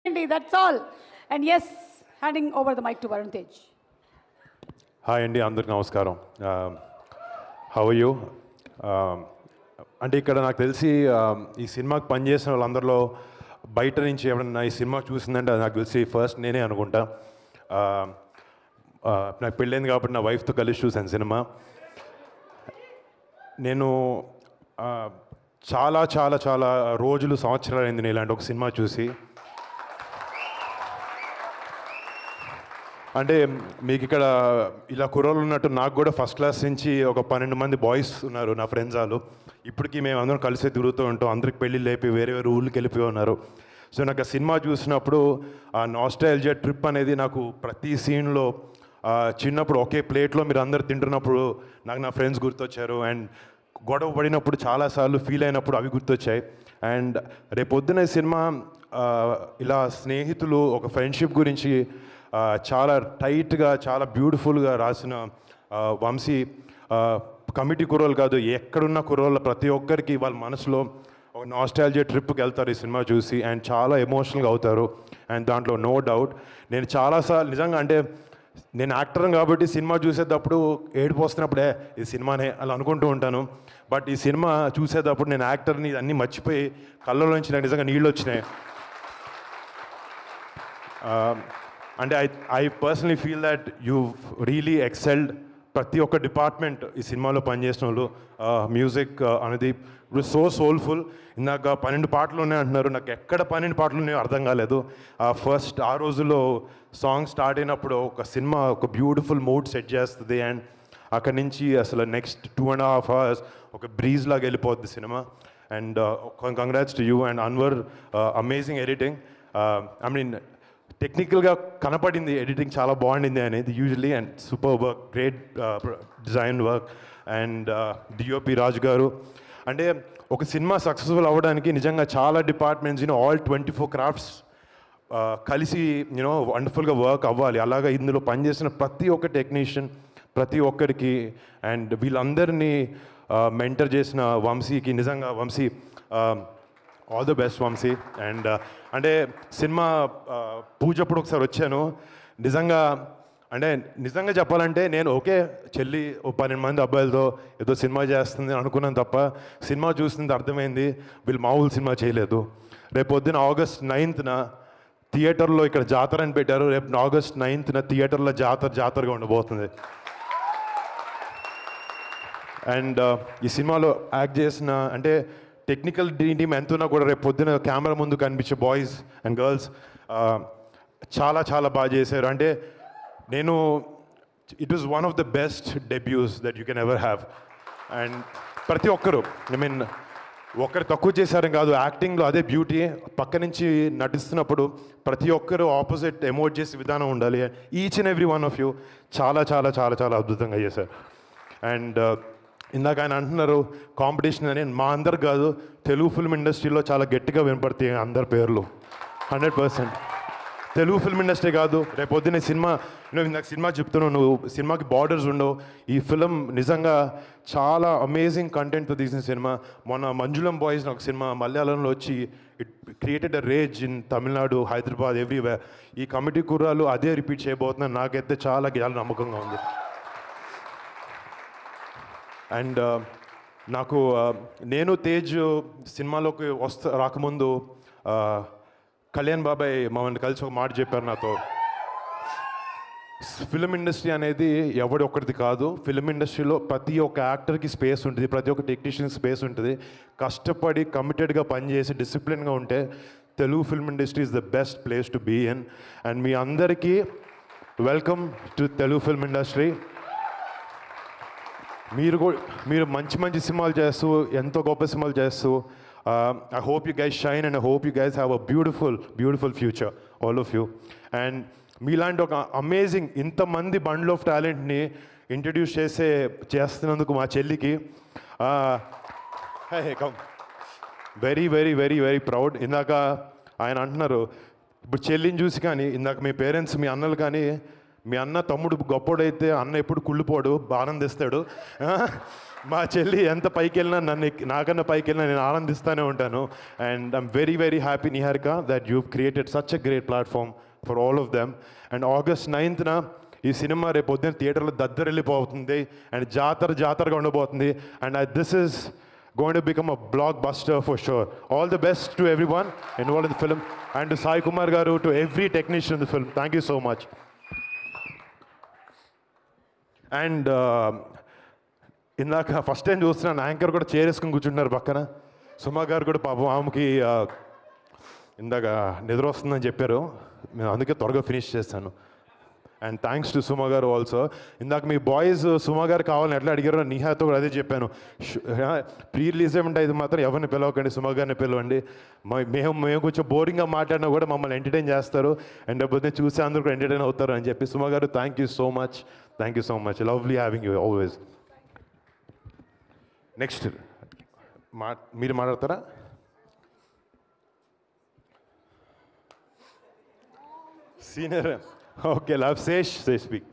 That's all. And yes, handing over the mic to Varun Tej. Hi అండి, అందరికి నమస్కారం. How are you? అంటే ఇక్కడ నాకు తెలిసి ఈ సినిమాకి పనిచేసిన వాళ్ళందరిలో బయట నుంచి ఎవరైనా ఈ సినిమా చూసిందంటే అది నాకు తెలిసి ఫస్ట్ నేనే అనుకుంటా. నాకు పెళ్ళైంది కాబట్టి నా వైఫ్తో కలిసి చూశాను సినిమా. నేను చాలా చాలా చాలా రోజులు, సంవత్సరాలు అయింది నేను ఇలాంటి ఒక సినిమా చూసి. అంటే మీకు ఇక్కడ ఇలా కుర్రోళ్ళు ఉన్నట్టు నాకు కూడా ఫస్ట్ క్లాస్ నుంచి ఒక 12 మంది బాయ్స్ ఉన్నారు నా ఫ్రెండ్స్ వాళ్ళు. ఇప్పటికీ మేము అందరం కలిసి తిరుగుతూ ఉంటాం. అందరికి పెళ్ళిళ్ళు అయిపోయి వేరే వేరే ఊళ్ళకి వెళ్ళిపోయి ఉన్నారు. సో నాకు ఆ సినిమా చూసినప్పుడు ఆ నాస్టాల్జియా ట్రిప్ అనేది నాకు ప్రతి సీన్లో చిన్నప్పుడు ఒకే ప్లేట్లో మీరు అందరు తింటున్నప్పుడు నాకు నా ఫ్రెండ్స్ గుర్తొచ్చారు. అండ్ గొడవ పడినప్పుడు చాలాసార్లు ఫీల్ అయినప్పుడు అవి గుర్తొచ్చాయి. అండ్ రేపొద్దున సినిమా ఇలా స్నేహితులు ఒక ఫ్రెండ్షిప్ గురించి చాలా టైట్గా, చాలా బ్యూటిఫుల్గా రాసిన వంశీ కమిటీ కుర్రోళ్ళు కాదు, ఎక్కడున్న కుర్రోళ్ళ ప్రతి ఒక్కరికి వాళ్ళ మనసులో ఒక నాస్టాల్జియా ట్రిప్కి వెళ్తారు ఈ సినిమా చూసి. అండ్ చాలా ఎమోషనల్గా అవుతారు. అండ్ దాంట్లో నో డౌట్ నేను చాలాసార్లు నిజంగా, అంటే నేను యాక్టర్ కాబట్టి సినిమా చూసేటప్పుడు ఏడుపు వస్తున్నప్పుడే ఈ సినిమానే అలా అనుకుంటూ ఉంటాను. బట్ ఈ సినిమా చూసేటప్పుడు నేను యాక్టర్ని అన్నీ మర్చిపోయి కళ్ళలోంచి నాకు నిజంగా నీళ్ళు వచ్చినాయి. అంటే I personally feel that you really excelled. ప్రతి ఒక్క డిపార్ట్మెంట్ ఈ సినిమాలో పనిచేసిన వాళ్ళు. మ్యూజిక్ అనేది ఇప్పుడు సో సోల్ఫుల్. ఇందాక 12 పాటలు ఉన్నాయి అంటున్నారు. నాకు ఎక్కడ 12 పాటలు ఉన్నాయో అర్థం కాలేదు. ఫస్ట్ ఆ రోజుల్లో సాంగ్ స్టార్ట్ అయినప్పుడు ఒక సినిమా ఒక బ్యూటిఫుల్ మూడ్ సెట్ చేస్తుంది. అండ్ అక్కడి నుంచి అసలు నెక్స్ట్ 2.5 hours ఒక బ్రీజ్ లాగా వెళ్ళిపోద్ది సినిమా. And congrats to you and Anwar. Amazing editing. I mean టెక్నికల్గా కనపడింది ఎడిటింగ్ చాలా బాగుండింది అనేది usually. And super work, great design work. And DOP Raju garu. అంటే ఒక సినిమా సక్సెస్ఫుల్ అవ్వడానికి నిజంగా చాలా డిపార్ట్మెంట్స్, ఆల్ 24 crafts కలిసి వండర్ఫుల్గా వర్క్ అవ్వాలి. అలాగా ఇందులో పనిచేసిన ప్రతి ఒక్క టెక్నీషియన్, ప్రతి ఒక్కరికి, అండ్ వీళ్ళందరినీ మెంటర్ చేసిన వంశీకి నిజంగా Vamshi all the best Vamshi. And అంటే సినిమా పూజప్పుడు ఒకసారి వచ్చాను. నిజంగా చెప్పాలంటే నేను ఓకే చెల్లి 12 మంది అబ్బాయిలతో ఏదో సినిమా చేస్తుంది అనుకున్నాను తప్ప సినిమా చూస్తుంది అర్థమైంది వీళ్ళు మామూలు సినిమా చేయలేదు. రేపు పొద్దున August 9th థియేటర్లో ఇక్కడ జాతర అని పెట్టారు. రేపు August 9th థియేటర్లో జాతరగా ఉండబోతుంది. అండ్ ఈ సినిమాలో యాక్ట్ చేసిన అంటే టెక్నికల్ టీమ్ ఎంతున్నా కూడా రేపు పొద్దున కెమెరా ముందు కనిపించే బాయ్స్ అండ్ గర్ల్స్ చాలా చాలా బాగా చేశారు. అంటే it was one of the best డెబ్యూస్ that you can ever have. And ప్రతి ఒక్కరు ఒకరు తక్కువ చేశారని కాదు, యాక్టింగ్లో అదే బ్యూటీ. పక్క నుంచి నటిస్తున్నప్పుడు ప్రతి ఒక్కరు ఆపోజిట్ ఎమోట్ చేసే విధానం ఉండాలి. Each and every one of you చాలా చాలా చాలా చాలా అద్భుతంగా చేశారు. అండ్ ఇందాక ఆయన అంటున్నారు కాంపిటీషన్ అని. మా అందరు కాదు, తెలుగు ఫిల్మ్ ఇండస్ట్రీలో చాలా గట్టిగా వినపడతాయి అందరి పేర్లు. 100% తెలుగు ఫిల్మ్ ఇండస్ట్రీ కాదు, రేపు పొద్దున్న సినిమా ఇందాక సినిమా చెప్తున్నావు, నువ్వు సినిమాకి బార్డర్స్ ఉండవు. ఈ ఫిలిం నిజంగా చాలా అమేజింగ్ కంటెంట్తో తీసిన సినిమా. మొన్న మంజులం బాయ్స్ ఒక సినిమా మలయాళంలో వచ్చి it created a rage in Tamil Nadu, Hyderabad, everywhere. ఈ కమిటీ కుర్రాలు అదే రిపీట్ చేయబోతున్నారు. నాకైతే చాలా నమ్మకంగా ఉంది. అండ్ నేను తేజ్ సినిమాలోకి రాకముందు కళ్యాణ్ బాబాయ్ మమ్మల్ని కలిసి ఒక మాట చెప్పారు నాతో. ఫిలిం ఇండస్ట్రీ అనేది ఎవడి ఒక్కడిది కాదు. ఫిలిం ఇండస్ట్రీలో ప్రతి ఒక్క యాక్టర్కి స్పేస్ ఉంటుంది, ప్రతి ఒక్క టెక్నీషియన్కి స్పేస్ ఉంటుంది. కష్టపడి కమిటెడ్గా పనిచేసి డిసిప్లిన్గా ఉంటే Telugu film industry is the best place to be in. And మీ అందరికీ welcome to Telugu film industry. మీరు మంచి సినిమాలు చేస్తూ, ఎంతో గొప్ప సినిమాలు చేస్తూ, I hope you guys shine and I hope you guys have a beautiful future, all of you. And మీలాంటి ఒక అమేజింగ్ ఇంతమంది బండ్ల్ ఆఫ్ టాలెంట్ని ఇంట్రడ్యూస్ చేస్తున్నందుకు మా చెల్లికి very very very very proud. ఇందాక ఆయన అంటున్నారు ఇప్పుడు చెల్లిని చూసి కానీ, ఇందాక మీ పేరెంట్స్, మీ అన్నలు కానీ మీ అన్న తమ్ముడు గొప్పోడైతే అన్న ఎప్పుడు కుళ్ళిపోడు, ఆనందిస్తాడు. మా చెల్లి ఎంత పైకి వెళ్ళినా నాకన్నా పైకి వెళ్ళినా నేను ఆనందిస్తూనే ఉంటాను. And I'm very very happy Niharika that you created such a great platform for all of them. And August 9th ఈ సినిమా రేపు పొద్దున్న థియేటర్లో దద్దరెళ్ళిపోతుంది అండ్ జాతరగా ఉండబోతుంది. And this is going to become a blockbuster for sure. All the best to everyone involved in the film and to Sai Kumar garu, to every technician in the film. Thank you so much. And ఇందాక first time చూస్తున్నాను anchor కూడా చేరేసుకుని కూర్చుంటున్నారు పక్కన. సుమా గారు కూడా పాపం ఆమెకి ఇందాక నిద్ర వస్తుందని చెప్పారు, మేము అందుకే త్వరగా ఫినిష్ చేస్తాను. అండ్ థ్యాంక్స్ టు సుమా గారు ఆల్సో. ఇందాక మీ బాయ్స్ సుమా గారు కావాలని ఎట్లా అడిగారో నిహాతో కూడా అదే చెప్పాను. ప్రీ రిలీజ్ ఏమంటే ఇది మాత్రం ఎవరిని పిలవకండి, సుమా గారిని పిలవండి. మేము కొంచెం బోరింగ్గా మాట్లాడినా కూడా మమ్మల్ని ఎంటర్టైన్ చేస్తారు అండ్ లేకపోతే చూసి అందరూ కూడా ఎంటర్టైన్ అవుతారు అని చెప్పి. Suma garu thank you so much, lovely having you always. Next మీరు మాట్లాడతారా? Senior okay, love Sesh, speak.